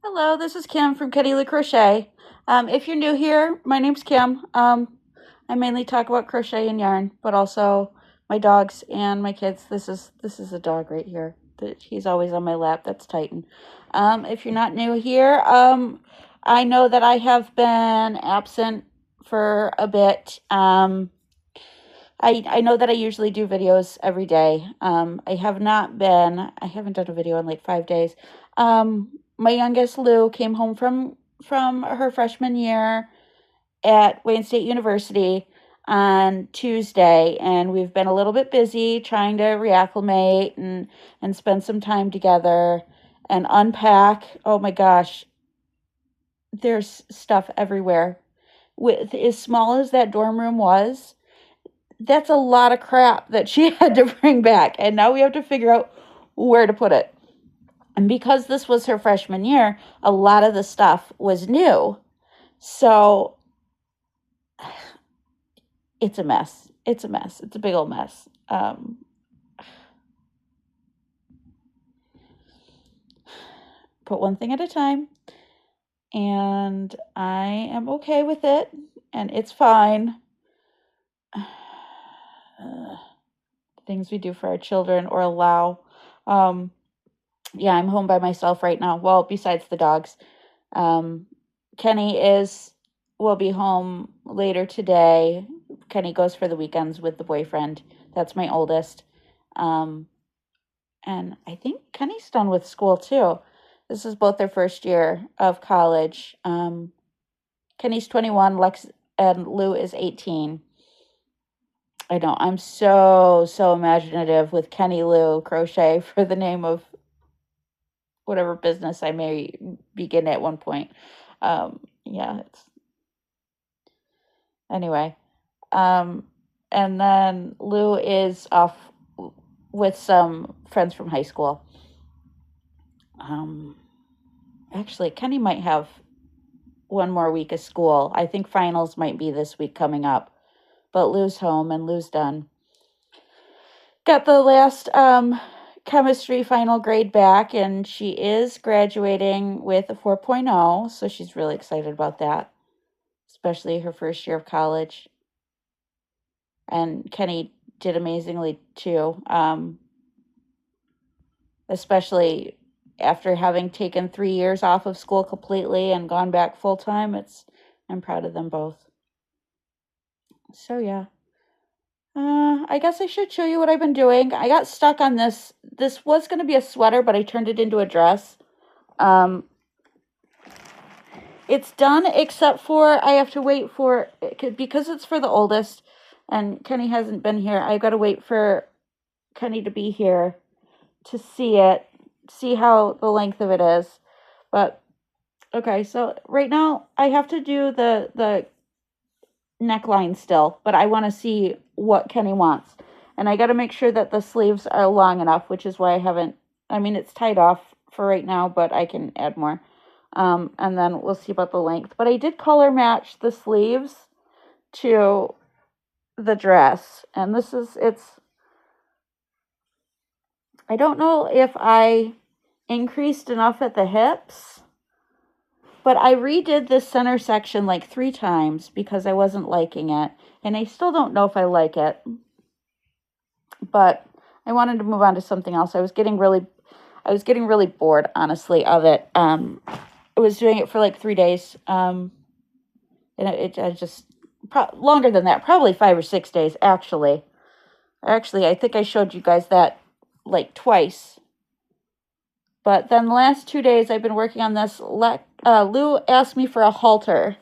Hello, this is Kim from Kitty Lou Crochet. If you're new here, my name's Kim. I mainly talk about crochet and yarn, but also my dogs and my kids. This is a dog right here. He's always on my lap. That's Titan. If you're not new here, I know that I have been absent for a bit. I know that I usually do videos every day. I haven't done a video in like 5 days. My youngest Lou came home from her freshman year at Wayne State University on Tuesday, and we've been a little bit busy trying to reacclimate and spend some time together and unpack. Oh my gosh, there's stuff everywhere. With as small as that dorm room was, that's a lot of crap that she had to bring back, and now we have to figure out where to put it. And because this was her freshman year, a lot of the stuff was new. So it's a mess. It's a mess. It's a big old mess. Put one thing at a time. And I am okay with it. And it's fine. Things we do for our children or allow. Yeah, I'm home by myself right now. Well, besides the dogs. Kenny will be home later today. Kenny goes for the weekends with the boyfriend. That's my oldest. And I think Kenny's done with school too. This is both their first year of college. Kenny's 21, Lex and Lou is 18. I know, I'm so imaginative with Kenny Lou Crochet for the name of whatever business I may begin at one point. Yeah, anyway. And then Lou is off with some friends from high school. Actually, Kenny might have one more week of school. I think finals might be this week coming up. But Lou's home and Lou's done. Got the last chemistry final grade back, and she is graduating with a 4.0, so she's really excited about that, especially her first year of college. And Kenny did amazingly too, especially after having taken 3 years off of school completely and gone back full time. I'm proud of them both. So yeah. I guess I should show you what I've been doing. I got stuck on this. This was going to be a sweater, but I turned it into a dress. It's done, except for I have to wait for, because it's for the oldest, and Kenny hasn't been here. I've got to wait for Kenny to be here to see how the length of it is. But okay, so right now I have to do the neckline still, but I want to see what Kenny wants. And I got to make sure that the sleeves are long enough, which is why it's tied off for right now, but I can add more. And then we'll see about the length. But I did color match the sleeves to the dress. And I don't know if I increased enough at the hips, but I redid this center section like 3 times because I wasn't liking it. And I still don't know if I like it. But I wanted to move on to something else. I was getting really bored, honestly, of it. I was doing it for like 3 days. And I just, longer than that, probably 5 or 6 days, actually. Actually, I think I showed you guys that like twice. But then the last 2 days I've been working on this. Lou asked me for a halter.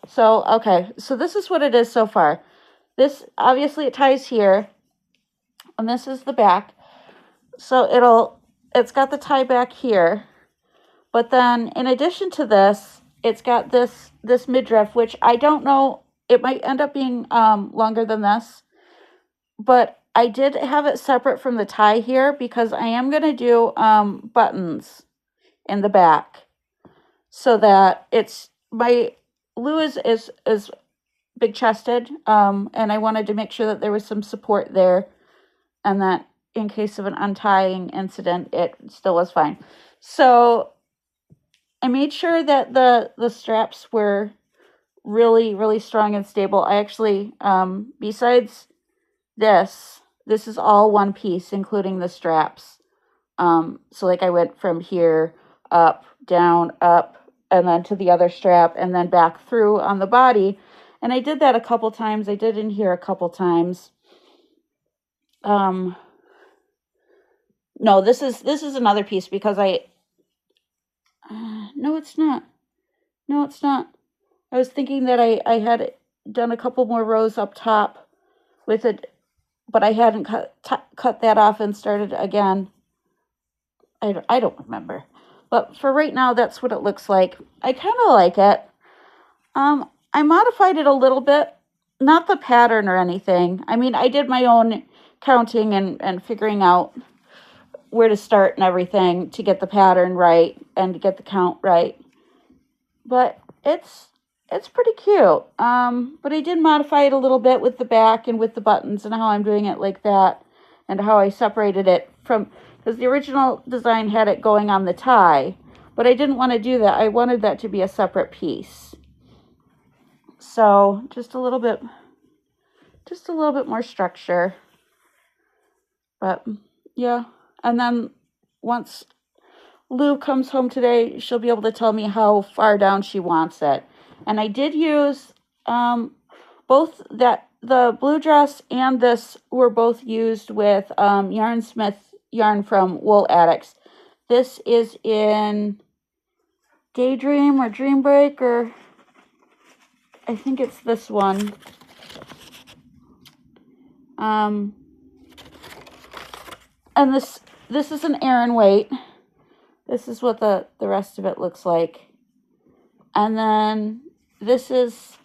So, okay. So this is what it is so far. This, obviously it ties here. And this is the back. So it's got the tie back here. But then in addition to this, it's got this midriff, which I don't know, it might end up being longer than this. But I did have it separate from the tie here because I am going to do buttons in the back so that Lou is big chested, and I wanted to make sure that there was some support there and that in case of an untying incident, it still was fine. So I made sure that the straps were really, really strong and stable. I actually, besides this is all one piece, including the straps. So like I went from here up, down, up, and then to the other strap, and then back through on the body. And I did that a couple times. I did in here a couple times. No, this is another piece because no, it's not. No, it's not. I was thinking that I had done a couple more rows up top with it, but I hadn't cut that off and started again. I don't remember. But for right now, that's what it looks like. I kind of like it. I modified it a little bit, not the pattern or anything. I mean, I did my own counting and figuring out where to start and everything to get the pattern right and to get the count right. But it's pretty cute. But I did modify it a little bit with the back and with the buttons and how I'm doing it like that and how I separated it from, because the original design had it going on the tie, but I didn't want to do that. I wanted that to be a separate piece. So just a little bit more structure. But yeah, and then once Lou comes home today, she'll be able to tell me how far down she wants it. And I did use both that the blue dress and this were both used with Yarnsmith yarn from Wool Addicts. This is in Daydream or Dreambreak, or I think it's this one. And this is an Aran weight. This is what the rest of it looks like. And then this is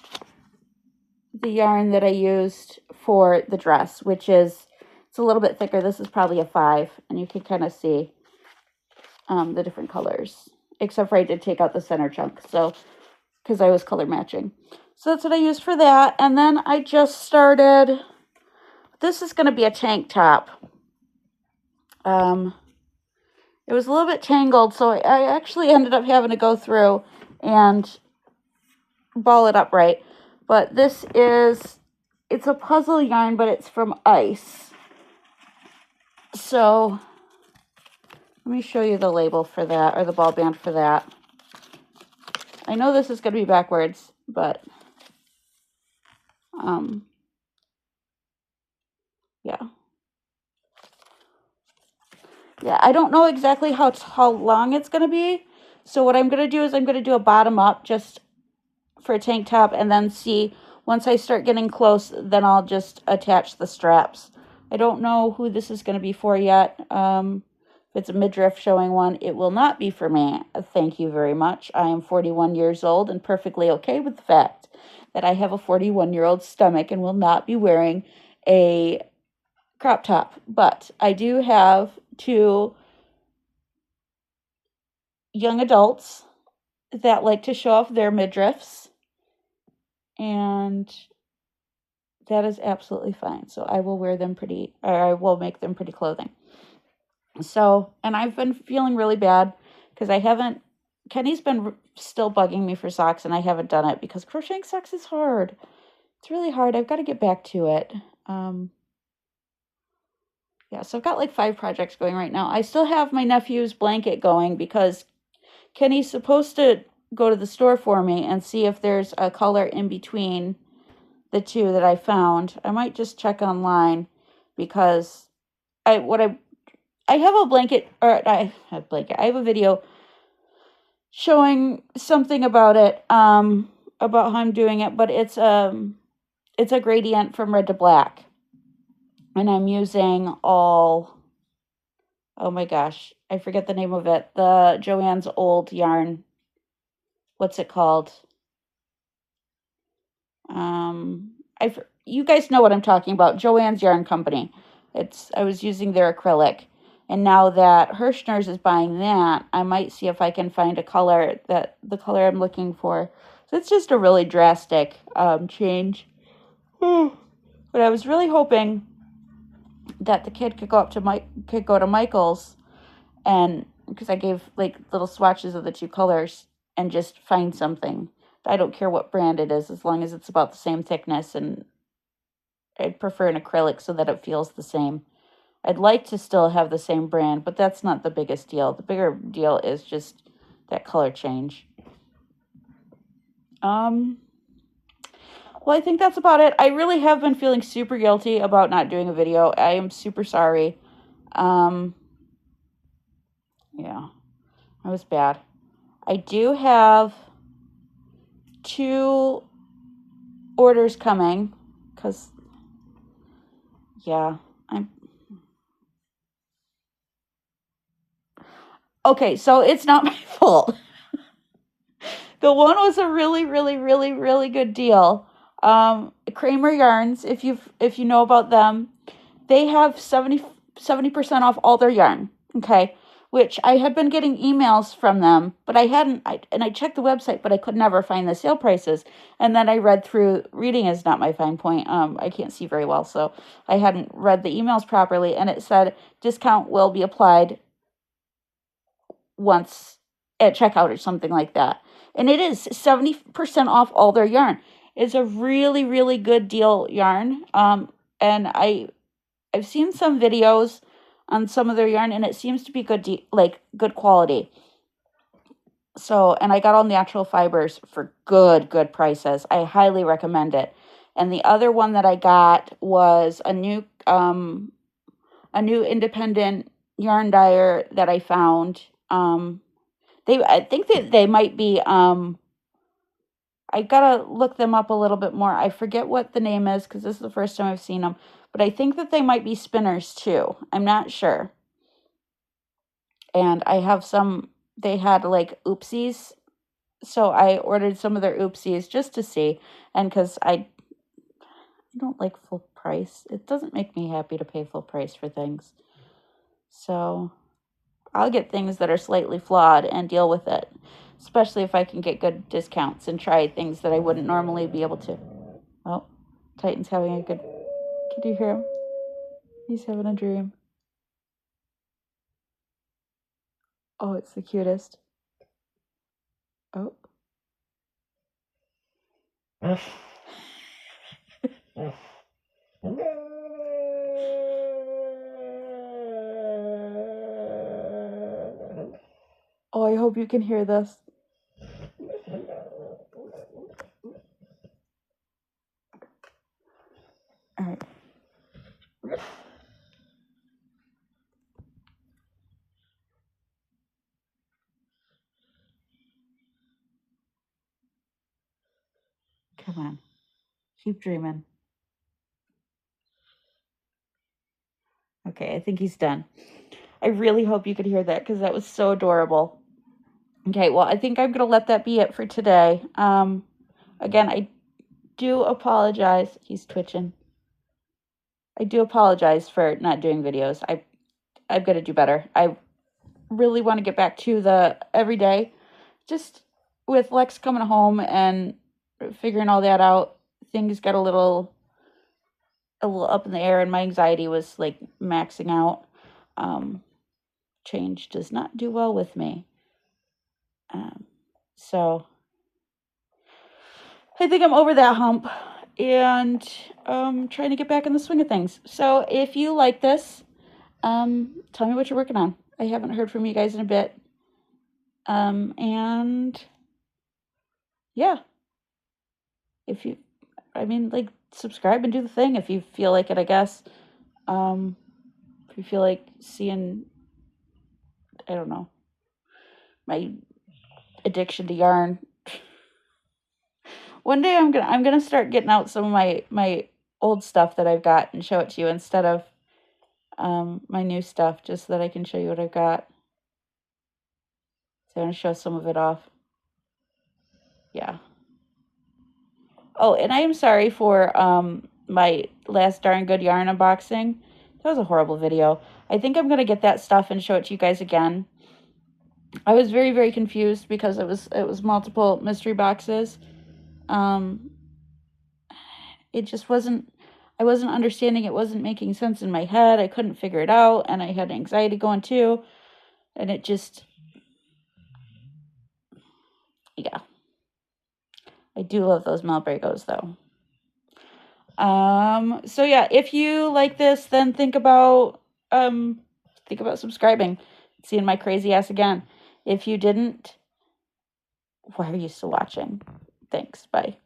the yarn that I used for the dress, which is, it's a little bit thicker. This is probably a 5, and you can kind of see the different colors, except for I did take out the center chunk, so, because I was color matching. So that's what I used for that. And then I just started, this is going to be a tank top. It was a little bit tangled, so I actually ended up having to go through and ball it up right. But this is, it's a puzzle yarn, but it's from Ice. So let me show you the label for that, or the ball band for that. I know this is going to be backwards, but yeah. Yeah, I don't know exactly how long it's going to be. So what I'm going to do is I'm going to do a bottom up just for a tank top, and then see, once I start getting close, then I'll just attach the straps. I don't know who this is going to be for yet. If it's a midriff showing one, it will not be for me. Thank you very much. I am 41 years old and perfectly okay with the fact that I have a 41-year-old stomach and will not be wearing a crop top. But I do have 2 young adults that like to show off their midriffs, and that is absolutely fine. So I will wear them pretty, or I will make them pretty clothing. So, and I've been feeling really bad because Kenny's been still bugging me for socks, and I haven't done it because crocheting socks is hard. It's really hard. I've got to get back to it. Yeah, so I've got like 5 projects going right now. I still have my nephew's blanket going because Kenny's supposed to go to the store for me and see if there's a color in between the 2 that I found. I might just check online because I have a blanket, or I have a blanket. I have a video showing something about it, about how I'm doing it, but it's a gradient from red to black. And I'm using all, oh my gosh, I forget the name of it. The Joann's old yarn. What's it called? You guys know what I'm talking about. Joann's Yarn Company. I was using their acrylic. And now that Hirschner's is buying that, I might see if I can find a color, the color I'm looking for. So it's just a really drastic change. But I was really hoping that the kid could go to Michael's and because I gave like little swatches of the two colors and just find something. I don't care what brand it is as long as it's about the same thickness, and I'd prefer an acrylic so that it feels the same. I'd like to still have the same brand, but that's not the biggest deal. The bigger deal is just that color change. Well, I think that's about it. I really have been feeling super guilty about not doing a video. I am super sorry. Yeah, that was bad. I do have 2 orders coming, because, yeah, okay, so it's not my fault. The one was a really, really, really, really good deal. Kramer Yarns, if you know about them, they have 70% off all their yarn. Okay, which I had been getting emails from them, but I hadn't. I checked the website, but I could never find the sale prices. And then I read through. Reading is not my fine point. I can't see very well, so I hadn't read the emails properly, and it said discount will be applied once at checkout or something like that. And it is 70% off all their yarn. It's a really, really good deal yarn. And I've seen some videos on some of their yarn, and it seems to be good quality. So, and I got all natural fibers for good prices. I highly recommend it. And the other one that I got was a new independent yarn dyer that I found. I think that they might be, I gotta look them up a little bit more. I forget what the name is because this is the first time I've seen them, but I think that they might be spinners too. I'm not sure. And I have they had like oopsies. So I ordered some of their oopsies just to see. And because I don't like full price. It doesn't make me happy to pay full price for things. So I'll get things that are slightly flawed and deal with it, especially if I can get good discounts and try things that I wouldn't normally be able to. Oh, Titan's having a good... Can you hear him? He's having a dream. Oh, it's the cutest. Oh. Oh, I hope you can hear this. All right. Come on. Keep dreaming. Okay, I think he's done. I really hope you could hear that because that was so adorable. Okay, well, I think I'm going to let that be it for today. Again, I do apologize. He's twitching. I do apologize for not doing videos. I've got to do better. I really want to get back to the everyday. Just with Lex coming home and figuring all that out, things got a little up in the air, and my anxiety was like maxing out. Change does not do well with me. So I think I'm over that hump and trying to get back in the swing of things. So if you like this, tell me what you're working on. I haven't heard from you guys in a bit. And yeah, subscribe and do the thing if you feel like it, I guess. If you feel like seeing, I don't know, my addiction to yarn. One day I'm gonna start getting out some of my old stuff that I've got and show it to you instead of my new stuff, just so that I can show you what I've got. So I'm gonna show some of it off. Yeah. Oh, and I am sorry for my last Darn Good Yarn unboxing. That was a horrible video. I think I'm gonna get that stuff and show it to you guys again. I was very, very confused because it was multiple mystery boxes. It just wasn't, I wasn't understanding, it wasn't making sense in my head. I couldn't figure it out, and I had anxiety going too. And it just, yeah. I do love those Malbrigos though. So yeah, if you like this, then think about subscribing, seeing my crazy ass again. If you didn't, why are you still watching? Thanks. Bye.